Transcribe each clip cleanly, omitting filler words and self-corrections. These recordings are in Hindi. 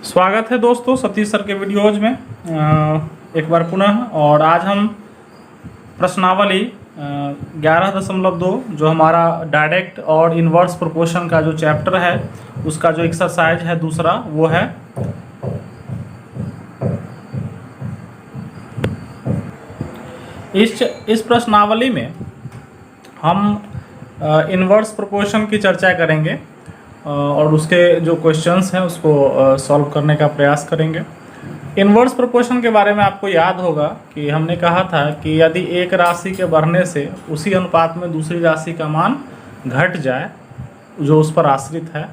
स्वागत है दोस्तों सतीश सर के वीडियोज में एक बार पुनः। और आज हम प्रश्नावली 11.2 जो हमारा डायरेक्ट और इनवर्स प्रोपोर्शन का जो चैप्टर है उसका जो एक्सरसाइज है दूसरा वो है इस प्रश्नावली में हम इनवर्स प्रोपोर्शन की चर्चा करेंगे और उसके जो क्वेश्चंस हैं उसको सॉल्व करने का प्रयास करेंगे। इनवर्स प्रोपोर्शन के बारे में आपको याद होगा कि हमने कहा था कि यदि एक राशि के बढ़ने से उसी अनुपात में दूसरी राशि का मान घट जाए जो उस पर आश्रित है,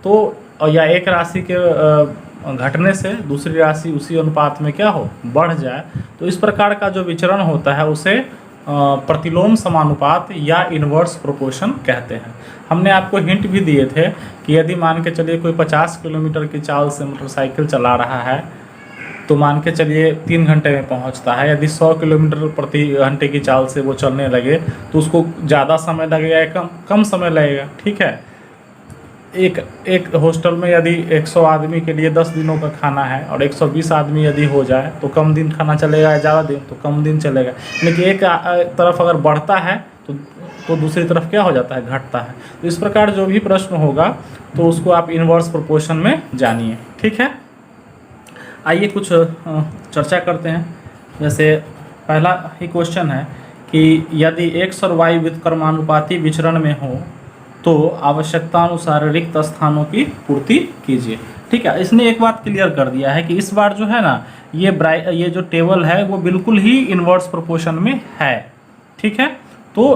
तो या एक राशि के घटने से दूसरी राशि उसी अनुपात में क्या हो बढ़ जाए, तो इस प्रकार का जो विचरण होता है उसे प्रतिलोम समानुपात या इनवर्स प्रोपोर्शन कहते हैं। हमने आपको हिंट भी दिए थे कि यदि मान के चलिए कोई 50 किलोमीटर की चाल से मोटरसाइकिल चला रहा है तो मान के चलिए 3 घंटे में पहुंचता है। यदि 100 किलोमीटर प्रति घंटे की चाल से वो चलने लगे तो उसको ज़्यादा समय लगेगा या कम समय लगेगा। ठीक है, एक हॉस्टल में यदि 100 आदमी के लिए 10 दिनों का खाना है और 120 आदमी यदि हो जाए तो कम दिन खाना चलेगा या ज़्यादा दिन तो कम दिन चलेगा। लेकिन एक तरफ अगर बढ़ता है तो दूसरी तरफ क्या हो जाता है, घटता है। तो इस प्रकार जो भी प्रश्न होगा तो उसको आप इनवर्स प्रोपोर्शन में जानिए। ठीक है, आइए कुछ चर्चा करते हैं। जैसे पहला ही क्वेश्चन है कि यदि x और y व्युत्क्रमानुपाती विचरण में हो तो आवश्यकता अनुसार रिक्त स्थानों की पूर्ति कीजिए। ठीक है, इसने एक बात क्लियर कर दिया है कि इस बार जो है ना ये जो टेबल है वो बिल्कुल ही इनवर्स प्रोपोर्शन में है। ठीक है, तो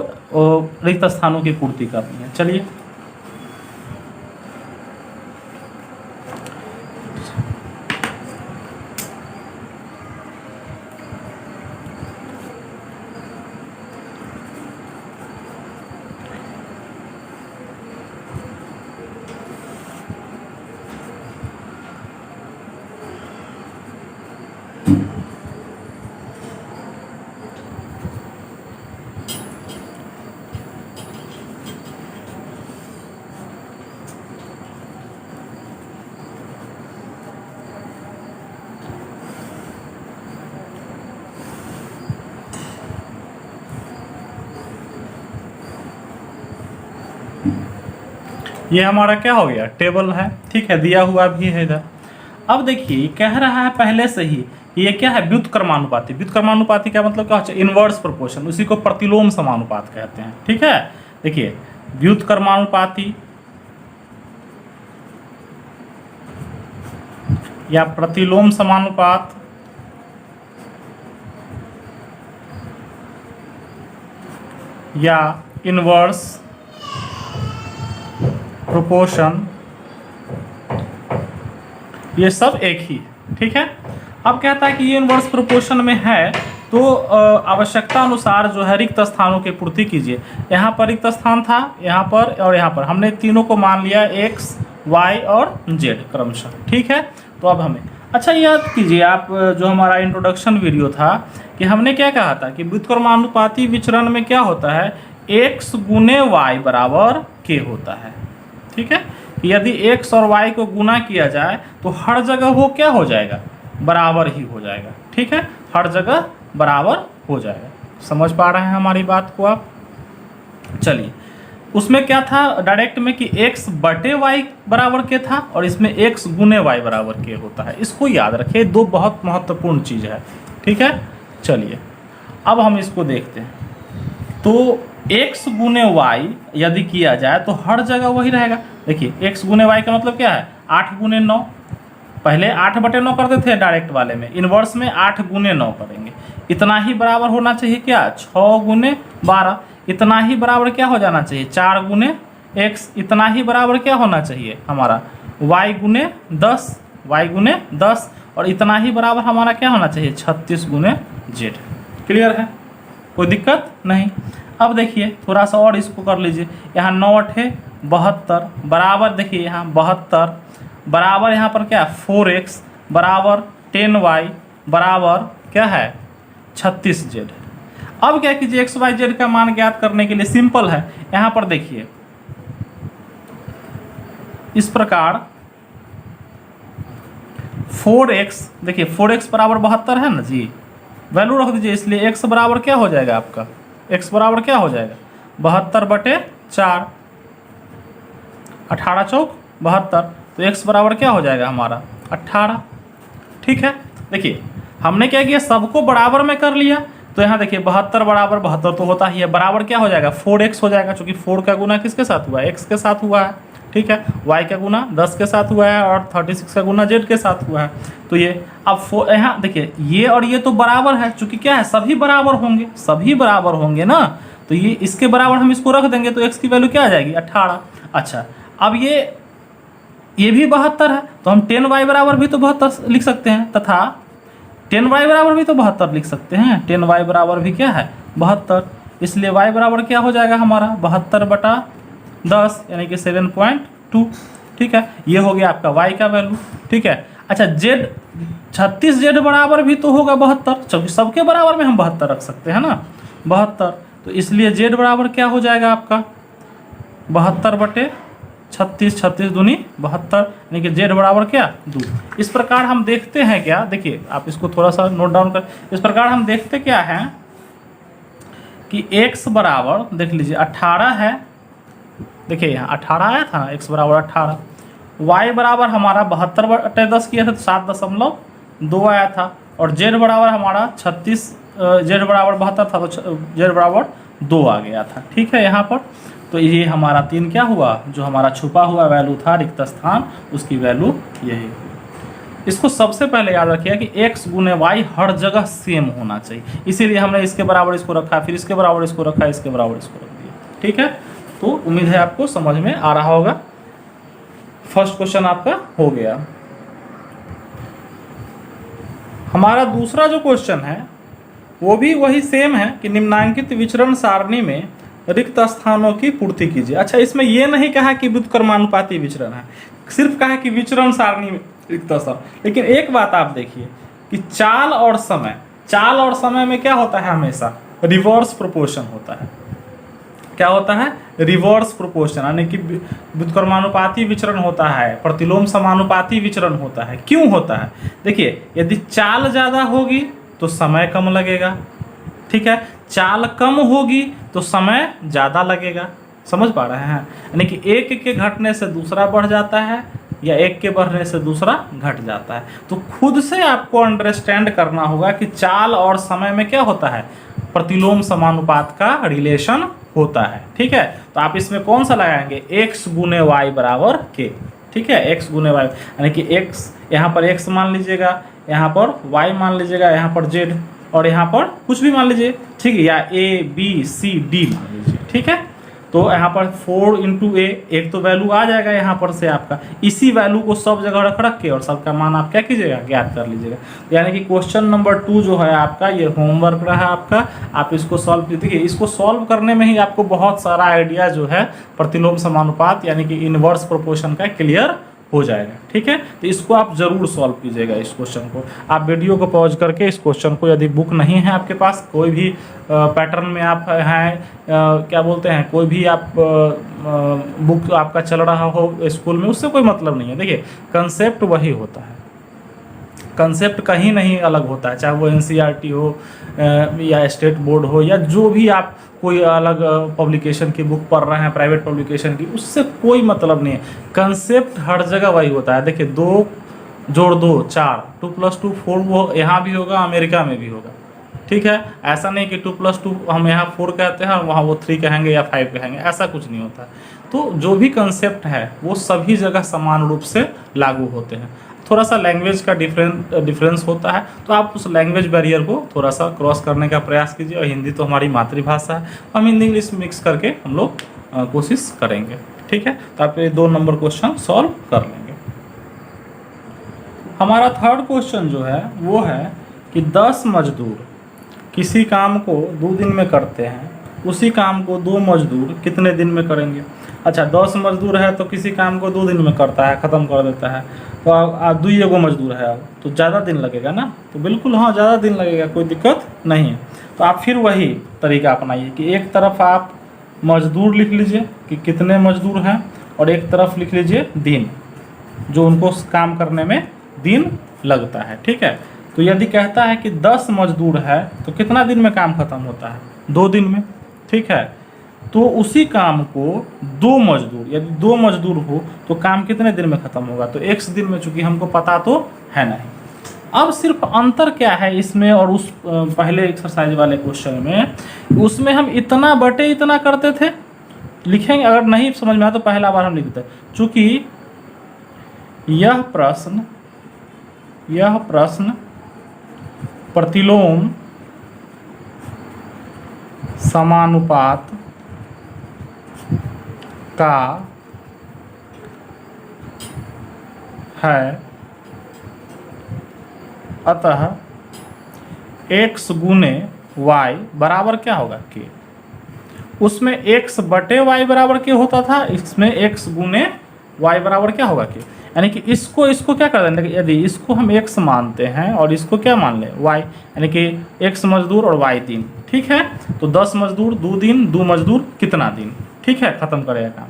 रिक्त स्थानों की पूर्ति करनी है। चलिए ये हमारा क्या हो गया, टेबल है। ठीक है, दिया हुआ भी है इधर। अब देखिए कह रहा है पहले से ही ये क्या है, व्युत्क्रमानुपाती। व्युत्क्रमानुपाती का मतलब क्या होता है, इनवर्स प्रोपोर्शन, उसी को प्रतिलोम समानुपात कहते हैं। ठीक है, देखिए व्युत्क्रमानुपाती या प्रतिलोम समानुपात या इनवर्स प्रोपोर्शन, ये सब एक ही। ठीक है, अब कहता है कि ये इनवर्स प्रोपोर्शन में है तो आवश्यकता अनुसार जो है रिक्त स्थानों की पूर्ति कीजिए। यहाँ पर रिक्त स्थान था, यहाँ पर और यहाँ पर हमने तीनों को मान लिया x, y और z क्रमशः। ठीक है, तो अब हमें अच्छा याद कीजिए आप जो हमारा इंट्रोडक्शन वीडियो था कि हमने क्या कहा था कि व्युत्क्रमानुपाती विचरण में क्या होता है, x गुने y बराबर k होता है। ठीक है, यदि x और y को गुना किया जाए तो हर जगह वो क्या हो जाएगा, बराबर ही हो जाएगा। ठीक है, हर जगह बराबर हो जाएगा। समझ पा रहे हैं हमारी बात को आप? चलिए, उसमें क्या था डायरेक्ट में कि x बटे y बराबर के था और इसमें x गुने y बराबर के होता है। इसको याद रखिए, दो बहुत महत्वपूर्ण चीज़ है। ठीक है, चलिए अब हम इसको देखते हैं। तो x गुने y यदि किया जाए तो हर जगह वही रहेगा। देखिए x गुने y का मतलब क्या है, 8 गुने 9। पहले 8 बटे 9 करते थे डायरेक्ट वाले में, इनवर्स में 8 गुने 9 करेंगे। इतना ही बराबर होना चाहिए क्या, 6 गुने 12। इतना ही बराबर क्या हो जाना चाहिए, 4 गुने x। इतना ही बराबर क्या होना चाहिए हमारा, y गुने 10, y गुने 10। और इतना ही बराबर हमारा क्या होना चाहिए, 36 गुने z। क्लियर है, कोई दिक्कत नहीं। अब देखिए थोड़ा सा और इसको कर लीजिए। यहाँ 9 8 72 बराबर, देखिए यहाँ 72 बराबर, यहाँ पर क्या 4x बराबर 10y बराबर क्या है 36z। अब क्या कीजिए, एक्स वाई जेड का मान ज्ञात करने के लिए सिंपल है। यहाँ पर देखिए इस प्रकार 4x, देखिए 4x बराबर 72 है ना जी, वैल्यू रख दीजिए, इसलिए x बराबर क्या हो जाएगा आपका, x बराबर क्या हो जाएगा 72/4, 18 चौक 72, तो x बराबर क्या हो जाएगा हमारा 18। ठीक है, देखिए हमने क्या किया, सबको बराबर में कर लिया, तो यहाँ देखिए 72 बराबर 72 तो होता ही है, बराबर क्या हो जाएगा 4x हो जाएगा, क्योंकि 4 का गुना किसके साथ हुआ है, x के साथ हुआ है। ठीक है, y का गुना 10 के साथ हुआ है और 36 का गुना z के साथ हुआ है। तो ये अब यहाँ देखिए ये और ये तो बराबर है, चूंकि क्या है सभी बराबर होंगे, सभी बराबर होंगे ना, तो ये इसके बराबर हम इसको रख देंगे, तो x की वैल्यू क्या आ जाएगी 18। अच्छा, अब ये भी 72 है, तो हम 10y बराबर भी तो 72 लिख सकते हैं, तथा 10y बराबर भी तो 72 लिख सकते हैं, 10y बराबर भी क्या है 72, इसलिए y बराबर क्या हो जाएगा हमारा 72/10 यानी कि 7.2। ठीक है, ये हो गया आपका y का वैल्यू। ठीक है, अच्छा z 36z बराबर भी तो होगा 72, क्योंकि सबके बराबर में हम 72 रख सकते हैं ना 72, तो इसलिए z बराबर क्या हो जाएगा आपका 72/36, 36 दूनी 72, यानी कि z बराबर क्या 2। इस प्रकार हम देखते हैं क्या, देखिए आप इसको थोड़ा सा नोट डाउन कर, इस प्रकार हम देखते क्या हैं कि x बराबर देख लीजिए 18 है, देखिए यहाँ 18 आया था ना, x बराबर 18, y बराबर हमारा 72/10 किया था तो 7.2 आया था, और z बराबर हमारा 36, z बराबर 72 था तो z बराबर 2 आ गया था। ठीक है, यहाँ पर तो ये हमारा 3 क्या हुआ, जो हमारा छुपा हुआ वैल्यू था रिक्त स्थान, उसकी वैल्यू यही हुई। इसको सबसे पहले याद रखिए कि x गुने y हर जगह सेम होना चाहिए, इसीलिए हमने इसके बराबर इसको रखा, फिर इसके बराबर इसको रखा, इसके बराबर इसको रख दिया। ठीक है, तो उम्मीद है आपको समझ में आ रहा होगा। फर्स्ट क्वेश्चन आपका हो गया। हमारा दूसरा जो क्वेश्चन है वो भी वही सेम है कि निम्नांकित विचरण सारणी में रिक्त स्थानों की पूर्ति कीजिए। अच्छा, इसमें ये नहीं कहा कि व्युत्क्रमानुपाती विचरण है, सिर्फ कहा कि विचरण सारणी में रिक्त स्थान। लेकिन एक बात आप देखिए कि चाल और समय में क्या होता है, हमेशा रिवर्स प्रोपोर्शन होता है। क्या होता है, रिवर्स प्रोपोर्शन, यानी कि व्युत्क्रमानुपाती विचरण होता है, प्रतिलोम समानुपाती विचरण होता है। क्यों होता है, देखिए यदि चाल ज़्यादा होगी तो समय कम लगेगा, ठीक है, चाल कम होगी तो समय ज़्यादा लगेगा। समझ पा रहे हैं, यानी कि एक के घटने से दूसरा बढ़ जाता है या एक के बढ़ने से दूसरा घट जाता है। तो खुद से आपको अंडरस्टैंड करना होगा कि चाल और समय में क्या होता है, प्रतिलोम समानुपात का रिलेशन होता है। ठीक है, तो आप इसमें कौन सा लगाएंगे, x गुने वाई बराबर k। ठीक है, x गुने वाई, यानी कि x यहाँ पर x मान लीजिएगा, यहाँ पर y मान लीजिएगा, यहाँ पर z, और यहाँ पर कुछ भी मान लीजिए, ठीक है, या a b c d मान लीजिए। ठीक है, तो यहाँ पर 4 × a, एक तो वैल्यू आ जाएगा यहाँ पर से आपका, इसी वैल्यू को सब जगह रख के और सबका मान आप क्या कीजिएगा, ज्ञात कर लीजिएगा। यानी कि क्वेश्चन नंबर 2 जो है आपका, ये होमवर्क रहा आपका, आप इसको सॉल्व कीजिए। इसको सॉल्व करने में ही आपको बहुत सारा आइडिया जो है प्रतिलोम समानुपात यानी कि इनवर्स प्रोपोर्शन का क्लियर हो जाएगा। ठीक है, तो इसको आप जरूर सॉल्व कीजिएगा। इस क्वेश्चन को आप वीडियो को पॉज करके इस क्वेश्चन को, यदि बुक नहीं है आपके पास, कोई भी पैटर्न में आप हैं, क्या बोलते हैं, कोई भी आप बुक आपका चल रहा हो स्कूल में, उससे कोई मतलब नहीं है। देखिए कंसेप्ट वही होता है, कंसेप्ट कहीं नहीं अलग होता है, चाहे वो NCERT हो या स्टेट बोर्ड हो या जो भी आप कोई अलग पब्लिकेशन की बुक पढ़ रहे हैं, प्राइवेट पब्लिकेशन की, उससे कोई मतलब नहीं है। कंसेप्ट हर जगह वही होता है। देखिए 2 जोड़ 2 4, 2 + 2 4, वो यहाँ भी होगा, अमेरिका में भी होगा। ठीक है, ऐसा नहीं कि 2 + 2 हम यहाँ 4 कहते हैं और वहाँ वो 3 कहेंगे या 5 कहेंगे, ऐसा कुछ नहीं होता। तो जो भी कंसेप्ट है वो सभी जगह समान रूप से लागू होते हैं। थोड़ा सा लैंग्वेज का डिफरेंस होता है, तो आप उस लैंग्वेज बैरियर को थोड़ा सा क्रॉस करने का प्रयास कीजिए। और हिंदी तो हमारी मातृभाषा है, हम हिंदी इंग्लिश मिक्स करके हम लोग कोशिश करेंगे। ठीक है, तो आप ये 2 नंबर क्वेश्चन सॉल्व कर लेंगे। हमारा थर्ड क्वेश्चन जो है वो है कि 10 मजदूर किसी काम को 2 दिन में करते हैं, उसी काम को 2 मजदूर कितने दिन में करेंगे। अच्छा, 10 मजदूर है तो किसी काम को 2 दिन में करता है, ख़त्म कर देता है, तो 2 गो मजदूर है तो ज़्यादा दिन लगेगा ना, तो बिल्कुल हाँ ज़्यादा दिन लगेगा, कोई दिक्कत नहीं है। तो आप फिर वही तरीका अपनाइए कि एक तरफ आप मजदूर लिख लीजिए कि कितने मजदूर हैं, और एक तरफ लिख लीजिए दिन, जो उनको काम करने में दिन लगता है। ठीक है, तो यदि कहता है कि 10 मजदूर है तो कितना दिन में काम खत्म होता है? 2 दिन में। ठीक है, तो उसी काम को 2 मजदूर, यदि 2 मजदूर हो तो काम कितने दिन में खत्म होगा? तो x दिन में, चूंकि हमको पता तो है नहीं। अब सिर्फ अंतर क्या है इसमें और उस पहले एक्सरसाइज वाले क्वेश्चन में? उसमें हम इतना बटे इतना करते थे, लिखेंगे, अगर नहीं समझ में आया तो पहला बार हम लिखते हैं। चूंकि यह प्रश्न प्रतिलोम समानुपात का है, अतः x गुने y बराबर क्या होगा? k। उसमें x बटे y बराबर k होता था, इसमें x गुने y बराबर क्या होगा? k। यानी कि इसको क्या कर देंगे? यदि इसको हम x मानते हैं और इसको क्या मान लें? y, यानी कि x मजदूर और y दिन। ठीक है, तो 10 मजदूर 2 दिन, 2 मजदूर कितना दिन? ठीक है, खत्म करेगा काम।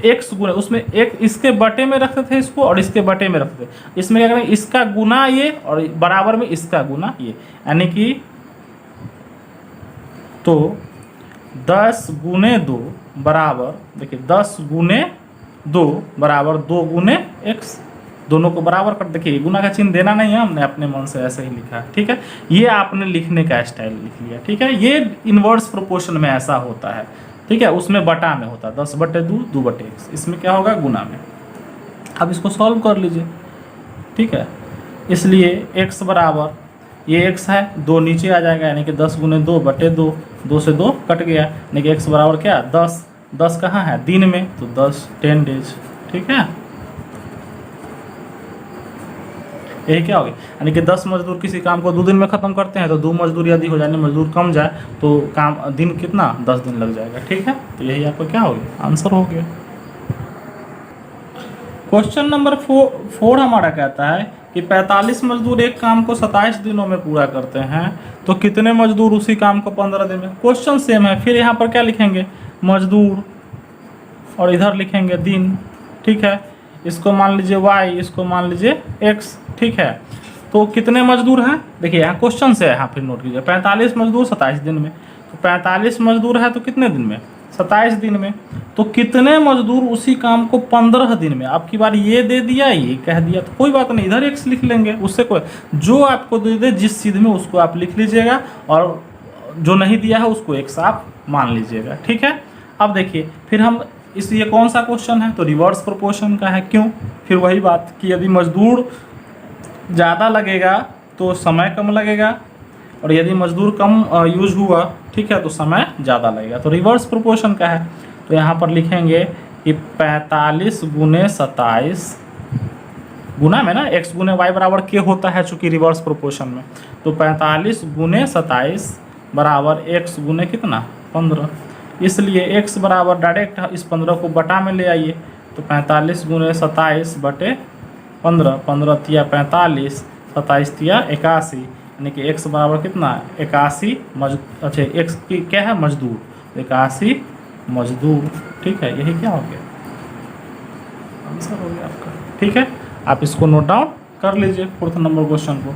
x गुना, उसमें एक इसके बटे में रखते थे इसको और इसके बटे में रखते थे। इसमें क्या करें? इसका गुना ये और बराबर में इसका गुना ये, यानी कि तो 10 गुने 2 बराबर, देखिए 10 गुने 2 बराबर 2 गुने x, दोनों को बराबर कर। देखिए गुना का चिन्ह देना नहीं है, हमने अपने मन से ऐसे ही लिखा है। ठीक है, ये आपने लिखने का स्टाइल लिख लिया। ठीक है, ये इनवर्स प्रोपोर्शन में ऐसा होता है। ठीक है, उसमें बटा में होता है 10 बटे 2, 2 बटे x, इसमें क्या होगा? गुना में। अब इसको सॉल्व कर लीजिए। ठीक है, इसलिए x बराबर, ये x है, 2 नीचे आ जाएगा, यानी कि 10 गुने 2 बटे 2, 2 से 2 कट गया, यानी कि x बराबर क्या? 10। 10 कहाँ है? दिन में, तो 10 डेज। ठीक है, यही क्या हो गया? यानी कि 10 मजदूर किसी काम को 2 दिन में खत्म करते हैं, तो 2 मजदूर यदि हो जाए, मजदूर कम जाए तो काम दिन कितना? 10 दिन लग जाएगा। ठीक है, तो यही आपका क्या हो गया? आंसर हो गया। क्वेश्चन नंबर 4 हमारा कहता है कि 45 मजदूर एक काम को 27 दिनों में पूरा करते हैं, तो कितने मजदूर उसी काम को 15 दिन में? क्वेश्चन सेम है, फिर यहाँ पर क्या लिखेंगे? मजदूर, और इधर लिखेंगे दिन। ठीक है, इसको मान लीजिए y, इसको मान लीजिए x। ठीक है, तो कितने मजदूर हैं? देखिए यहाँ क्वेश्चन से है, यहाँ फिर नोट कीजिए। 45 मजदूर 27 दिन में, तो 45 मजदूर है तो कितने दिन में? 27 दिन में। तो कितने मजदूर उसी काम को 15 दिन में? आपकी बार ये दे दिया, ये कह दिया, तो कोई बात नहीं, इधर x लिख लेंगे, उससे कोई, जो आपको दे दे जिस चीज़ में उसको आप लिख लीजिएगा, और जो नहीं दिया है उसको x आप मान लीजिएगा। ठीक है, अब देखिए फिर हम ये कौन सा क्वेश्चन है? तो रिवर्स प्रोपोर्शन का है। क्यों? फिर वही बात कि यदि मजदूर ज़्यादा लगेगा तो समय कम लगेगा, और यदि मजदूर कम यूज हुआ, ठीक है, तो समय ज़्यादा लगेगा। तो रिवर्स प्रोपोर्शन का है, तो यहाँ पर लिखेंगे कि 45 गुने 27 गुना में ना x गुने y बराबर k होता है, चूँकि रिवर्स प्रोपोर्शन में, तो 45 गुने 27 बराबर x गुने कितना? 15। इसलिए x बराबर डायरेक्ट इस 15 को बटा में ले आइए, तो 45 गुने 27 बटे 15, 15 तिया 45, 27 तिया 81, यानी कि x बराबर कितना? 81 अच्छा x की क्या है? मजदूर, 81 मजदूर। ठीक है, यही क्या हो गया? आंसर हो गया आपका। ठीक है, आप इसको नोट डाउन कर लीजिए 4th नंबर क्वेश्चन को।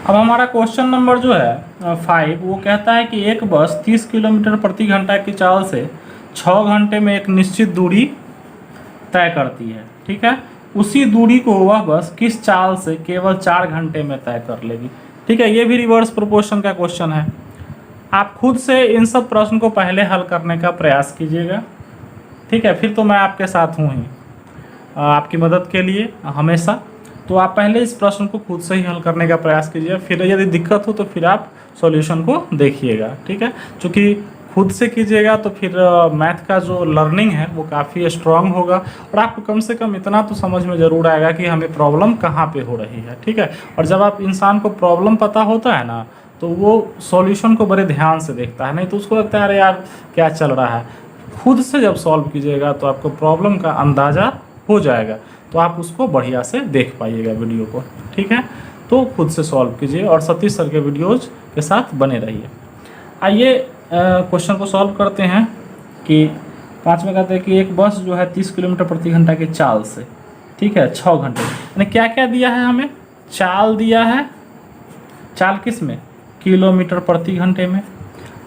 अब हमारा क्वेश्चन नंबर जो है 5, वो कहता है कि एक बस 30 किलोमीटर प्रति घंटा की चाल से 6 घंटे में एक निश्चित दूरी तय करती है। ठीक है, उसी दूरी को वह बस किस चाल से केवल 4 घंटे में तय कर लेगी? ठीक है, ये भी रिवर्स प्रोपोर्शन का क्वेश्चन है। आप खुद से इन सब प्रश्न को पहले हल करने का प्रयास कीजिएगा। ठीक है, फिर तो मैं आपके साथ हूँ ही आपकी मदद के लिए हमेशा। तो आप पहले इस प्रश्न को खुद से ही हल करने का प्रयास कीजिए, फिर यदि दिक्कत हो तो फिर आप सॉल्यूशन को देखिएगा। ठीक है, क्योंकि खुद से कीजिएगा तो फिर मैथ का जो लर्निंग है वो काफ़ी स्ट्रांग होगा, और आपको कम से कम इतना तो समझ में ज़रूर आएगा कि हमें प्रॉब्लम कहाँ पे हो रही है। ठीक है, और जब आप इंसान को प्रॉब्लम पता होता है ना, तो वो सॉल्यूशन को बड़े ध्यान से देखता है, नहीं तो उसको लगता है अरे यार क्या चल रहा है। खुद से जब सॉल्व कीजिएगा तो आपको प्रॉब्लम का अंदाज़ा हो जाएगा, तो आप उसको बढ़िया से देख पाइएगा वीडियो को। ठीक है, तो खुद से सॉल्व कीजिए और सतीश सर के वीडियोज़ के साथ बने रहिए। आइए क्वेश्चन को सॉल्व करते हैं। कि 5 में कहते हैं कि एक बस जो है 30 किलोमीटर प्रति घंटा की चाल से, ठीक है, 6 घंटे, यानी क्या क्या दिया है हमें, चाल दिया है, चाल किस में, किलोमीटर प्रति घंटे में,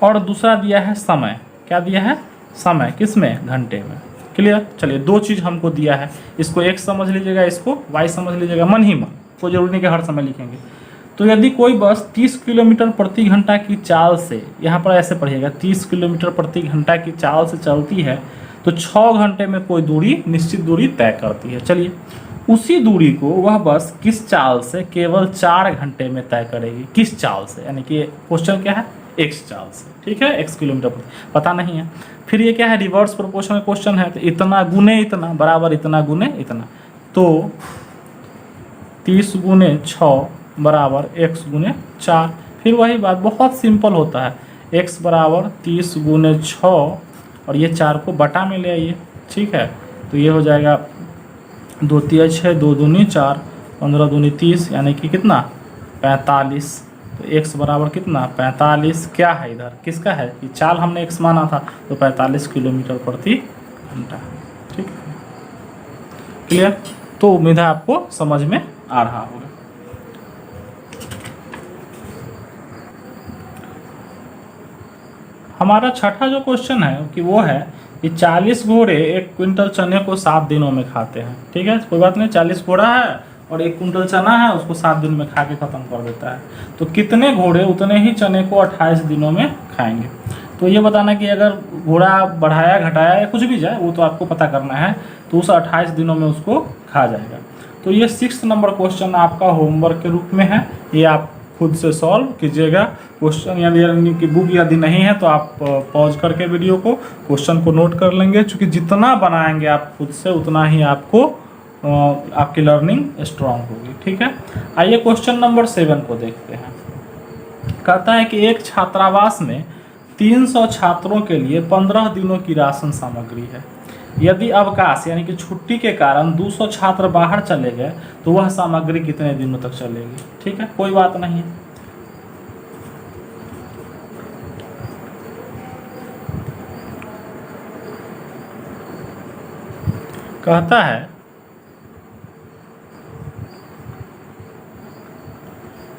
और दूसरा दिया है समय, क्या दिया है, समय किस में, घंटे में। क्लियर। चलिए 2 चीज़ हमको दिया है, इसको x समझ लीजिएगा, इसको y समझ लीजिएगा, मन ही मन, कोई जरूरी नहीं कि हर समय लिखेंगे। तो यदि कोई बस 30 किलोमीटर प्रति घंटा की चाल से, यहाँ पर ऐसे पढ़िएगा, 30 किलोमीटर प्रति घंटा की चाल से चलती है तो 6 घंटे में कोई दूरी, निश्चित दूरी तय करती है। चलिए उसी दूरी को वह बस किस चाल से केवल 4 घंटे में तय करेगी, किस चाल से, यानी कि क्वेश्चन क्या है, x चाल से, ठीक है, x किलोमीटर प्रति, पता नहीं है। फिर ये क्या है, रिवर्स प्रोपोर्शनल क्वेश्चन है, तो इतना गुने इतना बराबर इतना गुने इतना, तो 30 गुने 6 बराबर x गुने 4। फिर वही बात, बहुत सिंपल होता है, x बराबर 30 गुने 6 और ये 4 को बटा में ले आइए, ठीक है, तो ये हो जाएगा 2 3 6, 2 दूनी 4, 15 दूनी 30, यानी कि कितना, 45। तो x बराबर कितना, 45, क्या है इधर, किसका है, कि चाल हमने x माना था, तो 45 किलोमीटर प्रति घंटा। ठीक है, क्लियर। तो उम्मीद है आपको समझ में आ रहा होगा। हमारा छठा जो क्वेश्चन है कि वो है कि 40 घोड़े 1 क्विंटल चने को 7 दिनों में खाते हैं। ठीक है, कोई बात नहीं, 40 घोड़ा है और 1 कुंटल चना है, उसको 7 दिन में खा के ख़त्म कर देता है। तो कितने घोड़े उतने ही चने को 28 दिनों में खाएंगे। तो ये बताना कि अगर घोड़ा बढ़ाया घटाया या कुछ भी जाए, वो तो आपको पता करना है, तो उस 28 दिनों में उसको खा जाएगा। तो ये 6 नंबर क्वेश्चन आपका होमवर्क के रूप में है, ये आप खुद से सॉल्व कीजिएगा। क्वेश्चन यानी कि बुक यदि नहीं है तो आप पॉज करके वीडियो को क्वेश्चन को नोट कर लेंगे, क्योंकि जितना बनाएंगे आप खुद से उतना ही आपको आपकी लर्निंग स्ट्रांग होगी। ठीक है, आइए क्वेश्चन नंबर 7 को देखते हैं। कहता है कि एक छात्रावास में 300 छात्रों के लिए 15 दिनों की राशन सामग्री है। यदि अवकाश यानी कि छुट्टी के कारण 200 छात्र बाहर चले गए तो वह सामग्री कितने दिनों तक चलेगी। ठीक है, कोई बात नहीं है। कहता है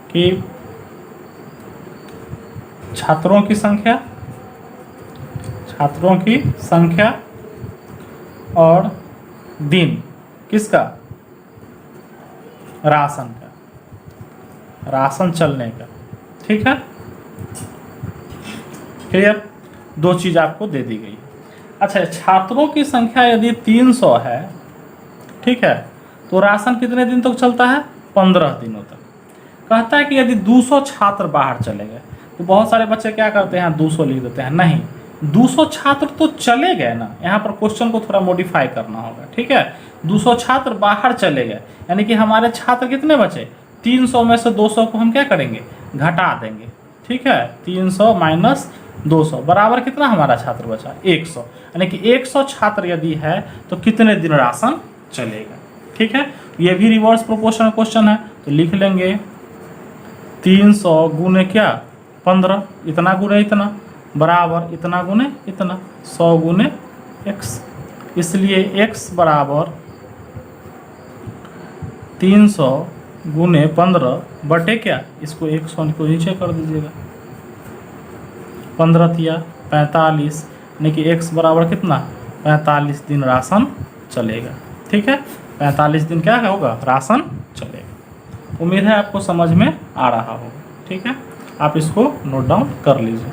कि छात्रों की संख्या और दिन किसका, राशन का, राशन चलने का। ठीक है, क्लियर। 2 चीज आपको दे दी गई। अच्छा, छात्रों की संख्या यदि 300 है, ठीक है, तो राशन कितने दिन तक चलता है, 15 दिनों तक। कहता है कि यदि 200 छात्र बाहर चले गए, तो बहुत सारे बच्चे क्या करते हैं, 200 लिख देते हैं। नहीं, 200 छात्र तो चले गए ना, यहाँ पर क्वेश्चन को थोड़ा मॉडिफाई करना होगा। ठीक है, 200 छात्र बाहर चले गए, यानी कि हमारे छात्र कितने बचे, 300 में से 200 को हम क्या करेंगे, घटा देंगे। ठीक है, 300 माइनस 200 बराबर कितना हमारा छात्र बचा, 100। यानी कि 100 छात्र यदि है तो कितने दिन राशन चलेगा। ठीक है, ये भी रिवर्स प्रोपोर्शनल क्वेश्चन है, तो लिख लेंगे 300 गुने क्या, 15, इतना गुने इतना बराबर इतना गुने इतना, 100 गुने x। इसलिए x बराबर 300 गुने 15 बटे क्या, इसको 100 को नीचे कर दीजिएगा, 15 तिया 45, यानी कि x बराबर कितना, 45 दिन राशन चलेगा। ठीक है, 45 दिन क्या होगा, राशन चलेगा। उम्मीद है आपको समझ में आ रहा होगा। ठीक है, आप इसको नोट डाउन कर लीजिए।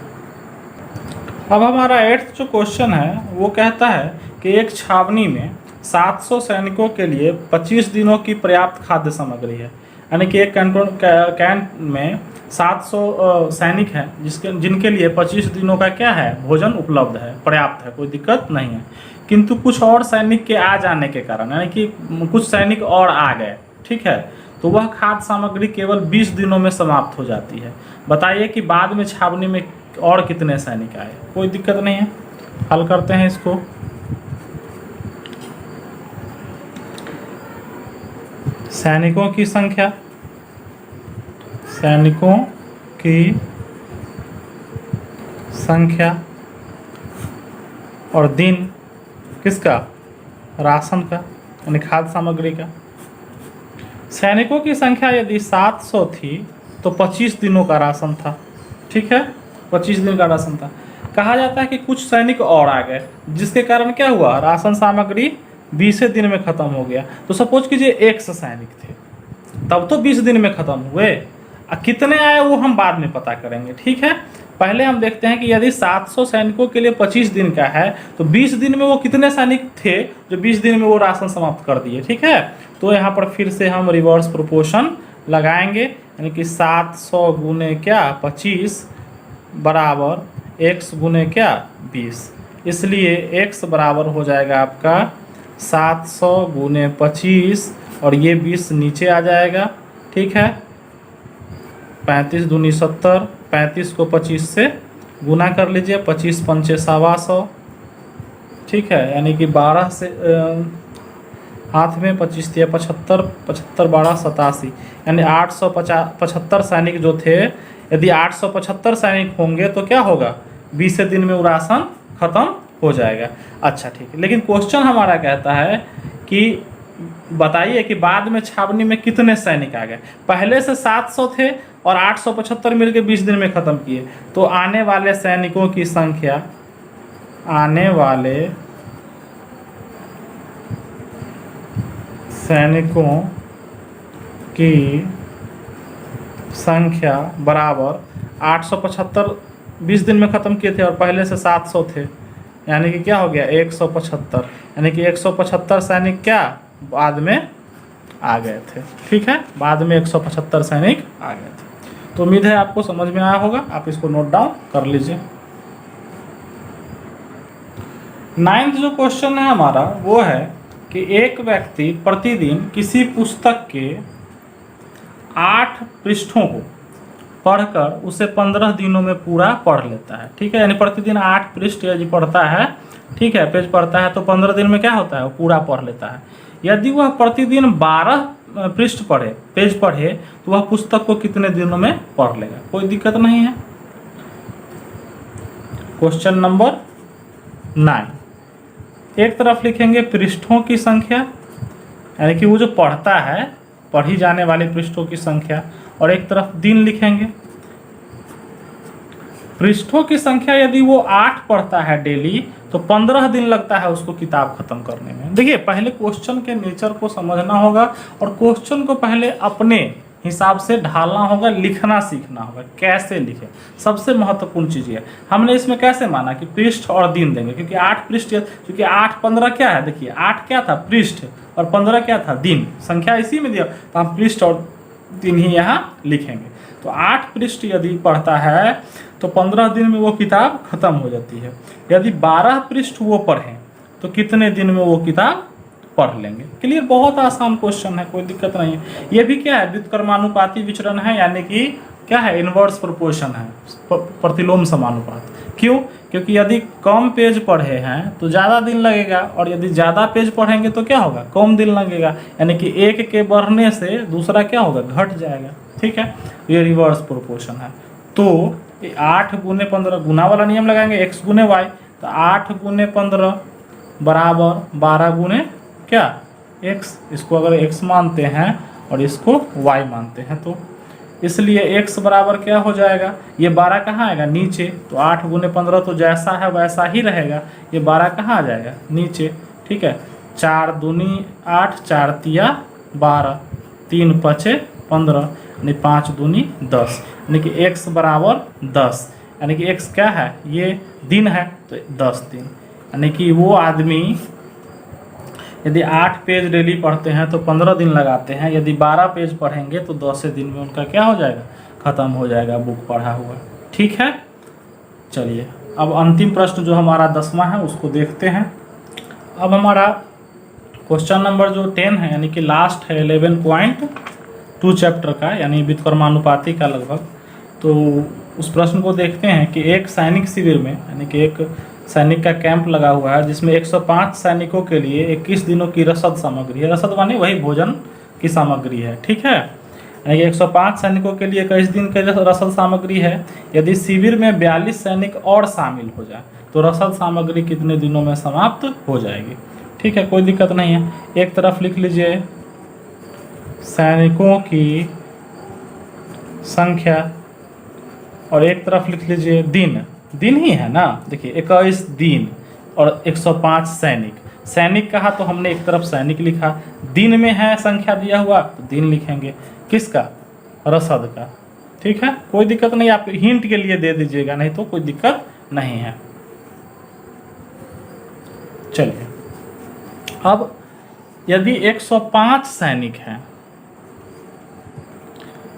अब हमारा 8th जो क्वेश्चन है वो कहता है कि एक छावनी में 700 सैनिकों के लिए 25 दिनों की पर्याप्त खाद्य सामग्री है। यानी कि एक कैंट में 700 सैनिक हैं जिनके लिए 25 दिनों का क्या है, भोजन उपलब्ध है, पर्याप्त है, कोई दिक्कत नहीं है। किंतु कुछ और सैनिक के आ जाने के कारण, यानी कि कुछ सैनिक और आ गए, ठीक है, तो वह खाद्य सामग्री केवल 20 दिनों में समाप्त हो जाती है। बताइए कि बाद में छावनी में और कितने सैनिक आए। कोई दिक्कत नहीं है, हल करते हैं इसको। सैनिकों की संख्या और दिन किसका, राशन का यानी खाद्य सामग्री का। सैनिकों की संख्या यदि 700 थी तो 25 दिनों का राशन था, ठीक है, 25 दिन का राशन था। कहा जाता है कि कुछ सैनिक और आ गए जिसके कारण क्या हुआ, राशन सामग्री 20 दिन में खत्म हो गया। तो सपोज कीजिए 100 सैनिक थे, तब तो 20 दिन में खत्म हुए। कितने आए वो हम बाद में पता करेंगे, ठीक है। पहले हम देखते हैं कि यदि 700 सैनिकों के लिए 25 दिन का है तो 20 दिन में वो कितने सैनिक थे जो 20 दिन में वो राशन समाप्त कर दिए, ठीक है। तो यहाँ पर फिर से हम रिवर्स प्रोपोर्शन लगाएंगे, यानी कि 700 गुने क्या 25 बराबर x गुने क्या 20। इसलिए x बराबर हो जाएगा आपका 700 गुने 25 और ये 20 नीचे आ जाएगा, ठीक है। 35 दूनी 70, 35 को 25 से गुना कर लीजिए, 25 पंचे 125, ठीक है, यानी कि 12 से हाथ में 25 दिया 75, 75 12 87, यानी 875 सैनिक जो थे, यदि 875 सैनिक होंगे तो क्या होगा, 20 दिन में वो राशन खत्म हो जाएगा। अच्छा ठीक है, लेकिन क्वेश्चन हमारा कहता है कि बताइए कि बाद में छावनी में कितने सैनिक आ गए। पहले से 700 थे और 875 मिलकर 20 दिन में खत्म किए, तो आने वाले सैनिकों की संख्या, आने वाले सैनिकों की संख्या बराबर 875 20 दिन में ख़त्म किए थे और पहले से 700 थे, यानी कि क्या हो गया 175, यानी कि 175 सैनिक क्या बाद में आ गए थे, ठीक है, बाद में 175 सैनिक आ गए थे। तो उम्मीद है आपको समझ में आया होगा, आप इसको नोट डाउन कर लीजिए। 9th जो क्वेश्चन है हमारा वो है कि एक व्यक्ति प्रतिदिन किसी पुस्तक के 8 पृष्ठों को पढ़कर उसे 15 दिनों में पूरा पढ़ लेता है, ठीक है, यानी प्रतिदिन 8 पृष्ठ यदि पढ़ता है, ठीक है, पेज पढ़ता है तो 15 दिन में क्या होता है वो पूरा पढ़ लेता है। यदि वह प्रतिदिन 12 पृष्ठ पढ़े, पेज पढ़े, तो वह पुस्तक को कितने दिनों में पढ़ लेगा, कोई दिक्कत नहीं है। क्वेश्चन नंबर 9, एक तरफ लिखेंगे पृष्ठों की संख्या, यानी कि वो जो पढ़ता है पढ़ी जाने वाले पृष्ठों की संख्या, और एक तरफ दिन लिखेंगे। पृष्ठों की संख्या यदि वो 8 पढ़ता है डेली तो 15 दिन लगता है उसको किताब खत्म करने में। देखिए पहले क्वेश्चन के नेचर को समझना होगा और क्वेश्चन को पहले अपने हिसाब से ढालना होगा, लिखना सीखना होगा, कैसे लिखें, सबसे महत्वपूर्ण चीज़ है। हमने इसमें कैसे माना कि पृष्ठ और दिन देंगे, क्योंकि 8 पृष्ठ, क्योंकि 8 15 क्या है, देखिए 8 क्या था पृष्ठ और 15 क्या था दिन, संख्या इसी में दिया, तो हम पृष्ठ और दिन ही यहाँ लिखेंगे। तो 8 पृष्ठ यदि पढ़ता है तो 15 दिन में वो किताब खत्म हो जाती है। यदि 12 पृष्ठ वो पढ़ें तो कितने दिन में वो किताब पढ़ लेंगे। क्लियर, बहुत आसान क्वेश्चन है, कोई दिक्कत नहीं है। ये भी क्या है, व्युत्क्रमानुपाती विचरण है, यानी कि क्या है, इनवर्स प्रोपोर्शन है, प्रतिलोम समानुपात। क्यों, क्योंकि यदि कम पेज पढ़े हैं तो ज़्यादा दिन लगेगा और यदि ज़्यादा पेज पढ़ेंगे तो क्या होगा, कम दिन लगेगा, यानी कि एक के बढ़ने से दूसरा क्या होगा, घट जाएगा, ठीक है, ये रिवर्स प्रोपोर्शन है। तो 8 गुने 15 गुना वाला नियम लगाएंगे, x गुने y, तो 8 गुने 15 बराबर 12 गुने क्या x, इसको अगर x मानते हैं और इसको y मानते हैं तो इसलिए x बराबर क्या हो जाएगा, ये 12 कहाँ आएगा नीचे, तो 8 गुने 15 तो जैसा है वैसा ही रहेगा, ये 12 कहाँ आ जाएगा नीचे, ठीक है, 4 दूनी 8, 4 तिया 12, 3 पचे 15, यानी 5 दूनी 10, यानी कि x बराबर 10, यानी कि x क्या है, ये दिन है तो 10 दिन, यानी कि वो आदमी यदि 8 पेज डेली पढ़ते हैं तो 15 दिन लगाते हैं, यदि 12 पेज पढ़ेंगे तो 10 दिन में उनका क्या हो जाएगा, ख़त्म हो जाएगा बुक पढ़ा हुआ, ठीक है। चलिए अब अंतिम प्रश्न जो हमारा 10वां है उसको देखते हैं। अब हमारा क्वेश्चन नंबर जो 10 है, यानी कि लास्ट है 11.2 चैप्टर का, यानी व्युत्क्रमानुपाती का लगभग, तो उस प्रश्न को देखते हैं कि एक सैनिक शिविर में, यानी कि एक सैनिक का कैंप लगा हुआ है जिसमें 105 सैनिकों के लिए 21 दिनों की रसद सामग्री है, रसद माने वही भोजन की सामग्री है, ठीक है, यानी कि 105 सैनिकों के लिए 21 दिन की रसद सामग्री है। यदि शिविर में 42 सैनिक और शामिल हो जाए तो रसद सामग्री कितने दिनों में समाप्त हो जाएगी। ठीक है, कोई दिक्कत नहीं है। एक तरफ लिख लीजिए सैनिकों की संख्या और एक तरफ लिख लीजिए दिन। दिन ही है ना, देखिए 21 दिन और 105 सैनिक। सैनिक कहा तो हमने एक तरफ सैनिक लिखा, दिन में है संख्या दिया हुआ तो दिन लिखेंगे। किसका? रसद का। ठीक है, कोई दिक्कत नहीं, आप हिंट के लिए दे दीजिएगा, नहीं तो कोई दिक्कत नहीं है। चलिए, अब यदि 105 सैनिक हैं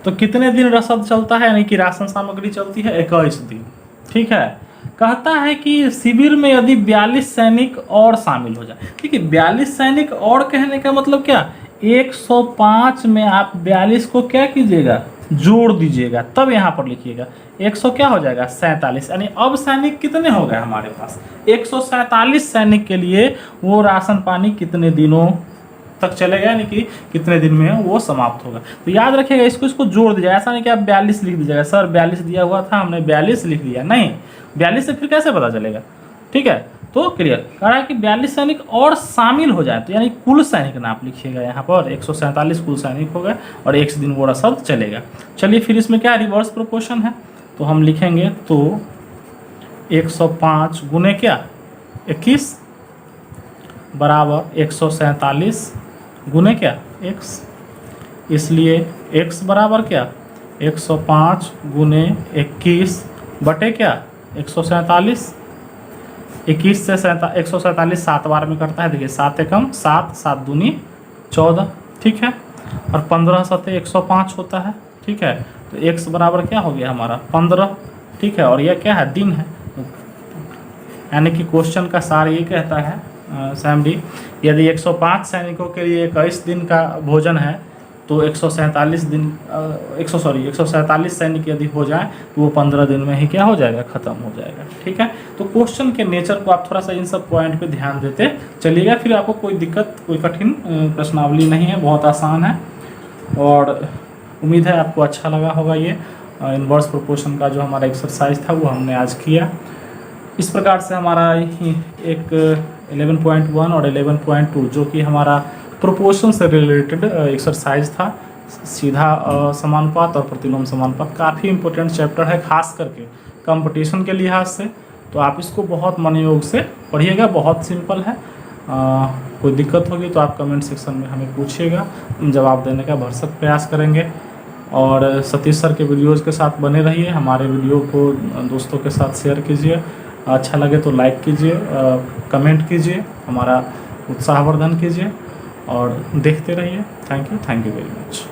तो कितने दिन रसद चलता है, यानी कि राशन सामग्री चलती है? 21 दिन। ठीक है, कहता है कि शिविर में यदि 42 सैनिक और शामिल हो जाए। ठीक है, 42 सैनिक और कहने का मतलब क्या? 105 में आप 42 को क्या कीजिएगा? जोड़ दीजिएगा, तब यहाँ पर लिखिएगा 100 क्या हो जाएगा? 47। यानी अब सैनिक कितने हो गए हमारे पास? 147 सैनिक के लिए वो राशन पानी कितने दिनों तक चलेगा, यानी कि कितने दिन में वो समाप्त होगा। तो याद रखिएगा, इसको जोड़ दीजिएगा। ऐसा नहीं कि आप 42 लिख दीजिएगा, सर 42 दिया हुआ था हमने 42 लिख दिया, नहीं, 42 से फिर कैसे पता चलेगा। ठीक है, तो क्लियर कह रहा है कि 42 सैनिक और शामिल हो जाए, तो यानी कुल सैनिक ना आप लिखिएगा यहाँ पर 147 कुल सैनिक हो गए और 1 दिन वो रसद चलेगा। चलिए, फिर इसमें क्या रिवर्स प्रोपोर्शन है, तो हम लिखेंगे तो 105 गुने क्या 21 बराबर 147 गुने क्या x, इसलिए x बराबर क्या 105 गुने 21 बटे क्या 147। 21 से 147 7 बार में करता है, देखिए 7 एकम 7, 7 दूनी 14। ठीक है, और 15 सते 105 होता है। ठीक है, तो x बराबर क्या हो गया हमारा 15। ठीक है, और यह क्या है? दिन है। यानी कि क्वेश्चन का सार ये कहता है सैम डी, यदि 105 सैनिकों के लिए 21 दिन का भोजन है तो 147 सैनिक यदि हो जाए तो वो 15 दिन में ही क्या हो जाएगा? ख़त्म हो जाएगा। ठीक है, तो क्वेश्चन के नेचर को आप थोड़ा सा इन सब पॉइंट पे ध्यान देते चलिएगा, फिर आपको कोई दिक्कत, कोई कठिन प्रश्नावली नहीं है, बहुत आसान है। और उम्मीद है आपको अच्छा लगा होगा। ये इनवर्स प्रोपोर्शन का जो हमारा एक्सरसाइज था वो हमने आज किया। इस प्रकार से हमारा एक 11.1 और 11.2 जो कि हमारा प्रोपोर्शन से रिलेटेड एक्सरसाइज था, सीधा समानुपात और प्रतिलोम समानुपात, काफ़ी इंपॉर्टेंट चैप्टर है, खास करके कंपटीशन के लिहाज से। तो आप इसको बहुत मनोयोग से पढ़िएगा, बहुत सिंपल है। कोई दिक्कत होगी तो आप कमेंट सेक्शन में हमें पूछिएगा, जवाब देने का भरसक प्रयास करेंगे। और सतीश सर के वीडियोज़ के साथ बने रहिए, हमारे वीडियो को दोस्तों के साथ शेयर कीजिए, अच्छा लगे तो लाइक कीजिए, कमेंट कीजिए, हमारा उत्साहवर्धन कीजिए और देखते रहिए। Thank you very much.